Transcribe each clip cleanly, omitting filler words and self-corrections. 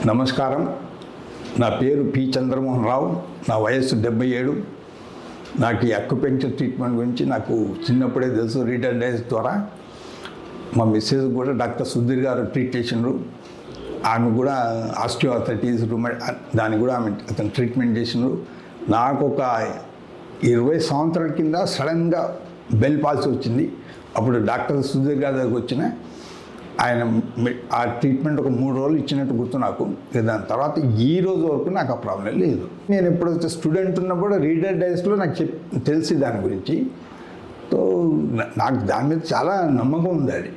నమస్కారం. నా పేరు పి చంద్రమోహన్ రావు. నా వయస్సు 77. నాకు ఈ అక్యుపెంక్చర్ ట్రీట్మెంట్ గురించి నాకు చిన్నప్పుడే తెలుసు. రీడర్ డైస్ ద్వారా మా మిస్సెస్ కూడా డాక్టర్ సుధీర్ గారు ట్రీట్ చేసిండ్రు. ఆమె కూడా ఆస్టియోఆర్థరైటిస్ దానికి కూడా ఆమె అతను ట్రీట్మెంట్ చేసిండ్రు. నాకు ఒక 20 సంవత్సరాల కింద సడన్గా బెల్ పాల్సీ వచ్చింది. అప్పుడు డాక్టర్ సుధీర్ గారి దగ్గరికి వచ్చిన ఆయన ఆ ట్రీట్మెంట్ ఒక 3 రోజులు ఇచ్చినట్టు గుర్తు నాకు. దాని తర్వాత ఈ రోజు వరకు నాకు ఆ ప్రాబ్లం లేదు. నేను ఎప్పుడైతే స్టూడెంట్ ఉన్నప్పుడు రీడర్ డైస్లో నాకు తెలిసి దాని గురించి, సో నాకు దాని మీద చాలా నమ్మకం ఉంది. అది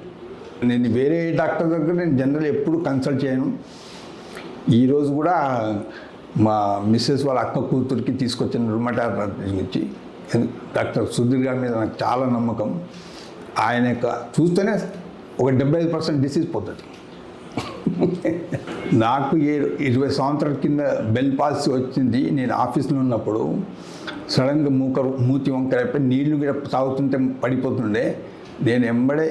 నేను వేరే డాక్టర్ దగ్గర నేను జనరల్ ఎప్పుడు కన్సల్ట్ చేయను. ఈరోజు కూడా మా మిస్సెస్ వాళ్ళ అక్క కూతురికి తీసుకొచ్చిన రుమటాయిడ్ ఆర్థరైటిస్ గురించి డాక్టర్ సుధీర్ గారి మీద నాకు చాలా నమ్మకం. ఆయన యొక్క చూస్తేనే ఒక 75% డిసీజ్ పోతుంది. నాకు 20 సంవత్సరాల కింద బెల్ పాల్సీ వచ్చింది. నేను ఆఫీస్లో ఉన్నప్పుడు సడన్గా మూతి వంకరైపోయి నీళ్లు కూడా తాగుతుంటే పడిపోతుండే. నేను ఎంబడే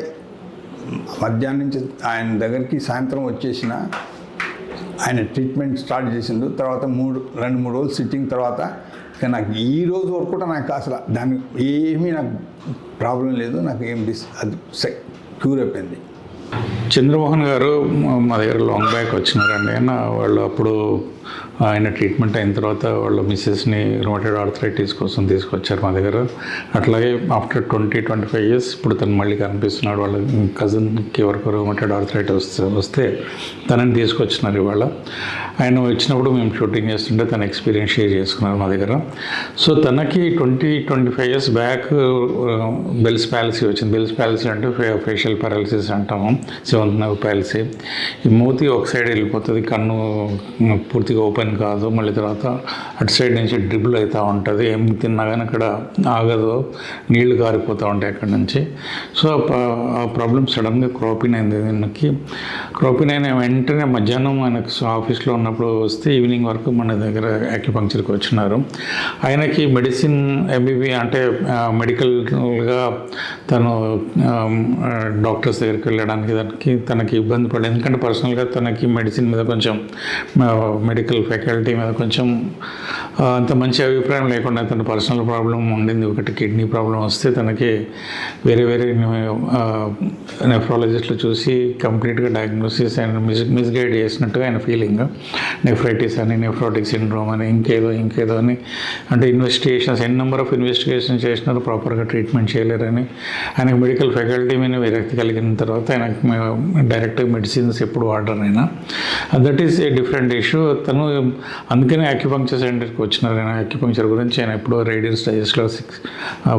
మధ్యాహ్నం నుంచి ఆయన దగ్గరికి సాయంత్రం వచ్చేసిన ఆయన ట్రీట్మెంట్ స్టార్ట్ చేసిండు. తర్వాత 2-3 రోజులు సిట్టింగ్ తర్వాత నాకు ఈ రోజు వరకు కూడా నాకు అసలు దానికి ఏమీ నాకు ప్రాబ్లం లేదు. నాకు ఏం అది క్యూర్ అయిపోయింది. చంద్రమోహన్ గారు మా దగ్గర లాంగ్ బ్యాక్ వచ్చినారండి. వాళ్ళు అప్పుడు ఆయన ట్రీట్మెంట్ అయిన తర్వాత వాళ్ళ మిస్సెస్ని రుమటాయిడ్ ఆర్థరైటిస్ కోసం తీసుకొచ్చారు మా దగ్గర. అట్లాగే ఆఫ్టర్ 20-25 ఇయర్స్ ఇప్పుడు తను మళ్ళీ కనిపిస్తున్నాడు. వాళ్ళ కజిన్కి ఎవరికి రుమటాయిడ్ ఆర్థరైటిస్ వస్తే తనని తీసుకొచ్చినారు ఇవాళ. ఆయన వచ్చినప్పుడు మేము షూటింగ్ చేస్తుంటే తన ఎక్స్పీరియన్స్ షేర్ చేసుకున్నారు మా దగ్గర. సో తనకి 20-25 ఇయర్స్ బ్యాక్ బెల్స్ ప్యాలసీ వచ్చింది. బెల్స్ ప్యాలసీ అంటే ఫేషియల్ పారాలిసిస్ అంటాము, 7th nerve palsy. ఈ మూతి ఒక సైడ్ వెళ్ళిపోతుంది, కన్ను పూర్తిగా ఓపెన్ కాదు, మళ్ళీ తర్వాత అటు సైడ్ నుంచి డ్రిబుల్ అవుతూ ఉంటుంది. ఏం తిన్నా కానీ అక్కడ ఆగదు, నీళ్లు కారిపోతూ ఉంటాయి అక్కడి నుంచి. సో ఆ ప్రాబ్లం సడన్గా క్రాపిన్ అయింది. దీనికి క్రాపిన్ అయిన వెంటనే మధ్యాహ్నం ఆయనకు ఆఫీస్లో ఉన్నప్పుడు వస్తే ఈవినింగ్ వరకు మన దగ్గర యాక్యుపంక్చర్కి వచ్చినారు. ఆయనకి మెడిసిన్ ఎంబీబీ అంటే మెడికల్గా తను డాక్టర్స్ దగ్గరికి వెళ్ళడానికి తనకి ఇబ్బంది పడలేదు. ఎందుకంటే పర్సనల్గా తనకి మెడిసిన్ మీద కొంచెం మెడికల్ ఫ్యాకల్టీ మీద కొంచెం అంత మంచి అభిప్రాయం లేకుండా తన పర్సనల్ ప్రాబ్లం ఉండింది. ఒకటి కిడ్నీ ప్రాబ్లం వస్తే తనకి వేరే నెఫ్రాలజిస్టులు చూసి కంప్లీట్గా డయాగ్నోసిస్ ఆయన మిస్గైడ్ చేసినట్టుగా ఆయన ఫీలింగ్. నెఫ్రైటిస్ అని, నెఫ్రాటిక్ సిండ్రోమ్ అని, ఇంకేదో అని, అంటే ఇన్వెస్టిగేషన్స్ నెంబర్ ఆఫ్ ఇన్వెస్టిగేషన్ చేసినారు, ప్రాపర్గా ట్రీట్మెంట్ చేయలేరని. ఆయనకు మెడికల్ ఫ్యాకల్టీ మీద విరక్తి కలిగిన తర్వాత ఆయనకు డైరెక్ట్గా మెడిసిన్స్ ఎప్పుడు వాడరు అయినా. That is a different issue. తను అందుకనే యాక్యుపంక్చర్ సెంటర్కి వచ్చినారు. ఆయన యాక్యుపంక్చర్ గురించి ఆయన ఎప్పుడో రేడియో స్టడీస్లో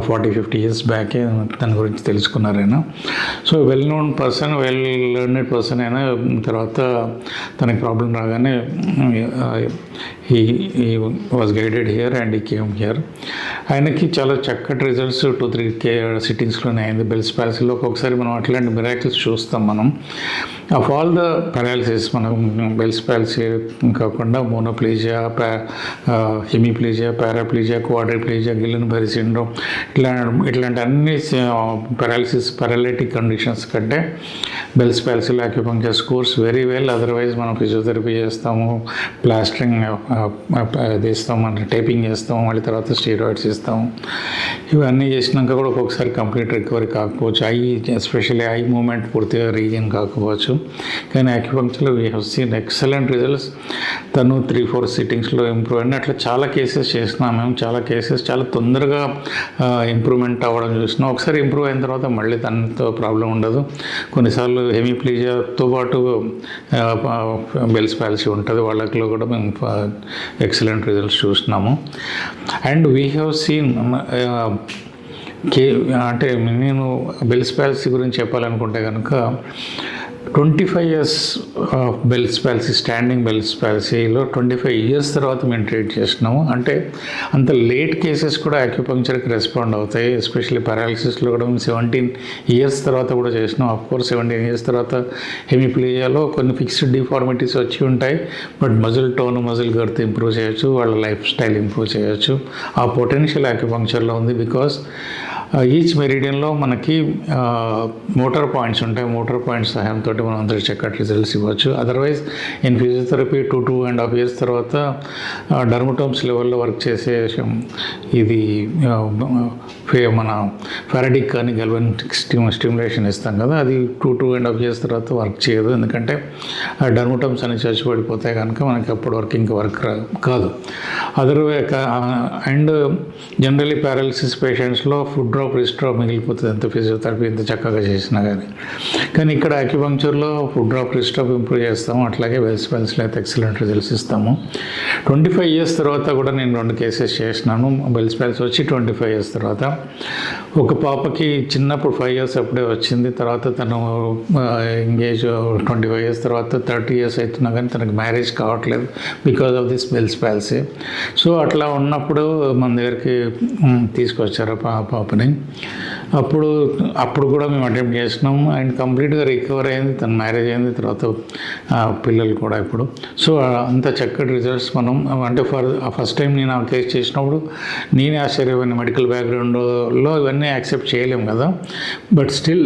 40-50 ఇయర్స్ బ్యాకే దాని గురించి తెలుసుకున్నారు ఆయన. So well known person, well learned person అయినా తర్వాత తనకి ప్రాబ్లం రాగానే he was guided here and he came here. ఆయనకి చాలా చక్కటి రిజల్ట్స్ 2-3 సిట్టింగ్స్లోనే అయింది. బెల్స్ పాలసీలో ఒక్కొక్కసారి మనం అట్లాంటి మిరాకిల్స్ చూస్తాం. మనం ఆఫ్ ఆల్ ద పారాలిసిస్, మనం బెల్స్ పాలసీ కాకుండా మోనోప్లీజియా, హెమిప్లీజియా, పారాప్లీజియా, క్వాడ్రిప్లీజియా, గిల్లెన్బెరీ సిండ్రోమ్ ఇట్లాంటి అన్ని పారాలిటిక్ కండిషన్స్ కంటే బెల్స్ పాలసీలో acupuncture scores very well. Otherwise మనం ఫిజియోథెరపీ చేస్తాము, ప్లాస్టరింగ్ తీస్తాము, అంటే టేపింగ్ చేస్తాము, మళ్ళీ తర్వాత స్టీరాయిడ్స్ ఇస్తాము. ఇవన్నీ చేసినాక కూడా ఒక్కొక్కసారి కంప్లీట్ రికవరీ కాకపోవచ్చు. ఎస్పెషల్లీ ఐ మూమెంట్ పూర్తిగా రీజియన్ కాకపోవచ్చు. కానీ యాక్యుపంక్చర్లో we have seen excellent results. తను 3-4 సిట్టింగ్స్లో ఇంప్రూవ్ అయిన అట్లా చాలా కేసెస్ చేసినాం మేము. చాలా కేసెస్ చాలా తొందరగా ఇంప్రూవ్మెంట్ అవ్వడం చూసినాం. ఒకసారి ఇంప్రూవ్ అయిన తర్వాత మళ్ళీ తనతో ప్రాబ్లం ఉండదు. కొన్నిసార్లు హెమిప్లీజియాతో పాటు బెల్స్ పాలసీ ఉంటుంది, వాళ్ళలో కూడా మేము ఎక్సలెంట్ రిజల్ట్స్ చూస్తున్నాము. అండ్ వీ హ్యావ్ సీన్ అంటే నేను బెల్స్ పాలసీ గురించి చెప్పాలనుకుంటే కనుక 25 years bells policy, standing bells పాలసీలో 25 ఇయర్స్ తర్వాత మేము ట్రీట్ చేస్తున్నాము. అంటే అంత లేట్ కేసెస్ కూడా యాక్యుపంక్చర్కి రెస్పాండ్ అవుతాయి. ఎస్పెషల్లీ పారాలిసిస్లో కూడా మేము 17 ఇయర్స్ తర్వాత కూడా చేసినాం. అఫ్కోర్స్ 17 ఇయర్స్ తర్వాత హెమిప్లీజియాలో కొన్ని ఫిక్స్డ్ డిఫార్మిటీస్ వచ్చి ఉంటాయి, but muscle tone, muscle girth improve చేయొచ్చు, వాళ్ళ లైఫ్ స్టైల్ ఇంప్రూవ్ చేయొచ్చు. ఆ పొటెన్షియల్ యాక్యుపంక్చర్లో ఉంది. బికాస్ ఈచ్ మెరిడియన్లో మనకి మోటార్ పాయింట్స్ ఉంటాయి. మోటార్ పాయింట్స్ సహాయంతో మనం అందరికి చక్కటి రిజల్ట్స్ ఇవ్వచ్చు. అదర్వైజ్ ఇన్ ఫిజియోథెరపీ 2.5 years తర్వాత డర్మటోమ్స్ లెవెల్లో వర్క్ చేసే ఇది మన ఫారడిక్ కానీ గల్వనిక్ స్టిమ్యులేషన్ ఇస్తాం కదా, అది 2.5 years తర్వాత వర్క్ చేయదు. ఎందుకంటే ఆ డర్మటోమ్స్ అని చచ్చిపడిపోతాయి కనుక మనకి అప్పటి వరకు ఇంకా వర్క్ కాదు. అదర్వే అండ్ జనరలీ పారాలిసిస్ పేషెంట్స్లో ఫుడ్ డ్రాప్ రిస్ట్రాప్ మిగిలిపోతుంది ఎంత ఫిజియోథెరపీ ఎంత చక్కగా చేసినా కానీ ఇక్కడ యాక్యుపంక్చర్లో ఫుడ్ డ్రాప్ రిస్ట్రాప్ ఇంప్రూవ్ చేస్తాము. అట్లాగే వెల్స్లో అయితే ఎక్సలెంట్ రిజల్ట్స్ ఇస్తాము. 25 years తర్వాత కూడా నేను 2 కేసెస్ చేసినాను. బెల్స్ వచ్చి 25 years తర్వాత ఒక పాపకి చిన్నప్పుడు 5 years అప్పుడే వచ్చింది. తర్వాత తను ఎంగేజ్ 25 years తర్వాత 30 years అవుతున్నా కానీ తనకు మ్యారేజ్ కావట్లేదు because of this Bell's palsy. So అట్లా ఉన్నప్పుడు మన దగ్గరికి తీసుకొచ్చారు పాపని. అప్పుడు కూడా మేము అటెంప్ట్ చేసినాం అండ్ కంప్లీట్గా రికవర్ అయింది. తను మ్యారేజ్ అయింది, తర్వాత పిల్లలు కూడా ఇప్పుడు. సో అంత చక్కటి రిజల్ట్స్ మనం అంటే ఫస్ట్ టైం నేను ఆ కేసు చేసినప్పుడు నేనే ఆశ్చర్యపోయిన. మెడికల్ బ్యాక్గ్రౌండ్లో ఇవన్నీ యాక్సెప్ట్ చేయలేము కదా, బట్ స్టిల్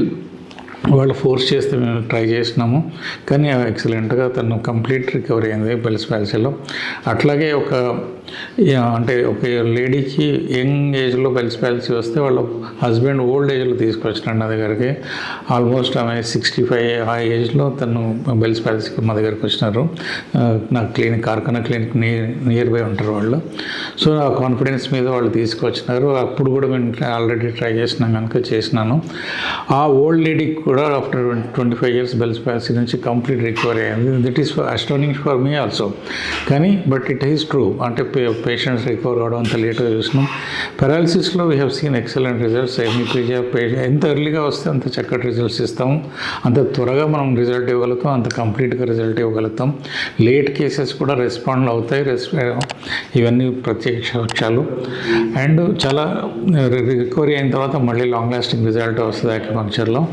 వాళ్ళు ఫోర్స్ చేస్తే మేము ట్రై చేసినాము. కానీ ఎక్సలెంట్గా తను కంప్లీట్ రికవరీ అయింది బెల్స్ పాలసీలో. అట్లాగే ఒక లేడీకి యంగ్ ఏజ్లో బెల్స్ పాలసీ వస్తే వాళ్ళ హస్బెండ్ ఓల్డ్ ఏజ్లో తీసుకొచ్చినాడు నా దగ్గరికి. ఆల్మోస్ట్ ఆమె 65 ఆ ఏజ్లో తను బెల్స్ పాలసీకి మా దగ్గరికి వచ్చినారు. నా కార్ఖానా క్లినిక్ నియర్ బై ఉంటారు వాళ్ళు. సో ఆ కాన్ఫిడెన్స్ మీద వాళ్ళు తీసుకొచ్చినారు. అప్పుడు కూడా మేము ఆల్రెడీ ట్రై చేసినాం కనుక చేసినాను. ఆ ఓల్డ్ లేడీకి కూడా ఆఫ్టర్ 25 years బెల్స్ పాలసీ నుంచి కంప్లీట్ రికవరీ అయింది. That is astonishing for me also. కానీ బట్ ఇట్ ఈస్ ట్రూ. అంటే పేషెంట్స్ రికవర్ అవడం అంత లేట్గా చూసినాం. పారాలిసిస్లో we have seen excellent results. ఎంత ఎర్లీగా వస్తే అంత చక్కటి రిజల్ట్స్ ఇస్తాము. అంత త్వరగా మనం రిజల్ట్ ఇవ్వగలుగుతాం, అంత కంప్లీట్గా రిజల్ట్ ఇవ్వగలుగుతాం. లేట్ కేసెస్ కూడా రెస్పాండ్ అవుతాయి. ఇవన్నీ ప్రత్యక్షాలు. అండ్ చాలా రికవరీ అయిన తర్వాత మళ్ళీ లాంగ్ లాస్టింగ్ రిజల్ట్ వస్తుంది యాక్యుపంక్చర్లో.